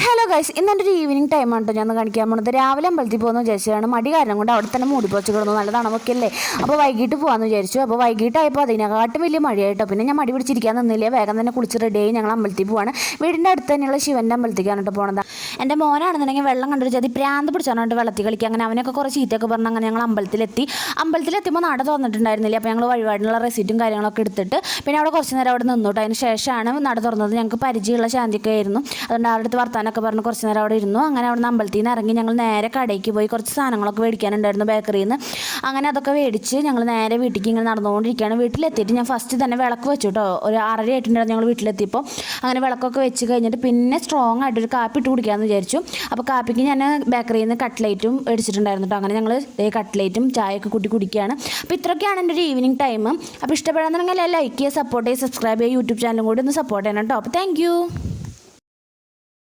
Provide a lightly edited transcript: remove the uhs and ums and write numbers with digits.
Hello guys, ഇന്നെൻ്റെ ഒരു evening ടൈമാണ് കേട്ടോ ഞാൻ കാണിക്കാൻ പോകുന്നത്. രാവിലെ അമ്പലത്തിൽ പോകുന്ന വിചാരിച്ചതാണ്. മടി കാരണം കൊണ്ട് അവിടെ തന്നെ മൂടിപ്പോച്ച് കിടന്നു. നല്ല തണുപ്പൊക്കെ അല്ലേ. അപ്പോൾ വൈകിട്ട് പോകാമെന്ന് വിചാരിച്ചു. അപ്പോൾ വൈകിട്ടായപ്പോൾ അതിനെക്കാട്ടും വലിയ മഴയായിട്ടോ. പിന്നെ ഞാൻ മടി പിടിച്ചിരിക്കാൻ നിന്നില്ല. വേഗം തന്നെ കുളിച്ച് റെഡിയായി ഞങ്ങൾ അമ്പലത്തിൽ പോവാണ്. വീടിൻ്റെ അടുത്ത് തന്നെയുള്ള ശിവൻ്റെ അമ്പലത്തിലേക്കാണ് കേട്ടോ പോകുന്നത്. എൻ്റെ മോനാണെന്നുണ്ടെങ്കിൽ വെള്ളം കണ്ടൊരു ചതി പ്രാന്ത് പിടിച്ചാണ് വെള്ളത്തിൽ കളിക്കുക. അങ്ങനെ അവനൊക്കെ കുറച്ച് ചീത്തയൊക്കെ പറഞ്ഞ് അങ്ങനെ ഞങ്ങൾ അമ്പലത്തിലെത്തിയപ്പോൾ നട തുറന്നിട്ടുണ്ടായിരുന്നില്ല. അപ്പോൾ ഞങ്ങൾ വഴിപാടിനുള്ള റെസിറ്റും കാര്യങ്ങളൊക്കെ എടുത്തിട്ട് പിന്നെ അവിടെ കുറച്ച് നേരം അവിടെ നിന്നോട്ടോ. അതിന് ശേഷമാണ് നട തുറന്നത്. ഞങ്ങൾക്ക് പരിചയമുള്ള ശാന്തിയൊക്കെ ആയിരുന്നു. അതുകൊണ്ട് അവരുടെ അടുത്ത് വർത്താനൊക്കെ പറഞ്ഞ് കുറച്ച് നേരം അവിടെ ഇരുന്നു. അങ്ങനെ അവിടെ നിന്ന് അമ്പലത്തിൽ നിന്ന് ഇറങ്ങി ഞങ്ങൾ നേരെ കടയ്ക്ക് പോയി കുറച്ച് സാധനങ്ങളൊക്കെ മേടിക്കാനുണ്ടായിരുന്നു ബേക്കറിയിൽ നിന്ന്. അങ്ങനെ അതൊക്കെ മേടിച്ച് ഞങ്ങൾ നേരെ വീട്ടിലേക്ക് ഇങ്ങനെ നടന്നുകൊണ്ടിരിക്കുകയാണ്. വീട്ടിലെത്തിയിട്ട് ഞാൻ ഫസ്റ്റ് തന്നെ വിളക്ക് വെച്ചു കേട്ടോ. ഒരു 6:30 ആയിട്ടുണ്ടായിരുന്നു ഞങ്ങൾ വീട്ടിലെത്തിയപ്പോൾ. അങ്ങനെ വിളക്കൊക്കെ വെച്ച് കഴിഞ്ഞിട്ട് പിന്നെ സ്ട്രോങ് ആയിട്ടൊരു കാപ്പി ഇട്ട് കുടിക്കാമെന്ന് വിചാരിച്ചു. അപ്പോൾ കാപ്പിക്ക് ഞാൻ ബേക്കറിയിൽ നിന്ന് കട്ട്ലേറ്റും മേടിച്ചിട്ടുണ്ടായിരുന്നു കേട്ടോ. അങ്ങനെ ഞങ്ങൾ കട്ട്ലേറ്റും ചായയൊക്കെ കൂട്ടി കുടിക്കുകയാണ്. അപ്പോൾ ഇത്രയൊക്കെയാണ് എൻ്റെ ഒരു ഈവനിങ് ടൈം. അപ്പോൾ ഇഷ്ടപ്പെടാന്നുണ്ടെങ്കിൽ ലൈക്ക് ചെയ്യുക, സപ്പോർട്ട് ചെയ്യുക, സബ്സ്ക്രൈബ് ചെയ്യുക, യൂട്യൂബ് ചാനലും കൂടി ഒന്ന് സപ്പോർട്ട് ചെയ്യണം കേട്ടോ. അപ്പോൾ താങ്ക്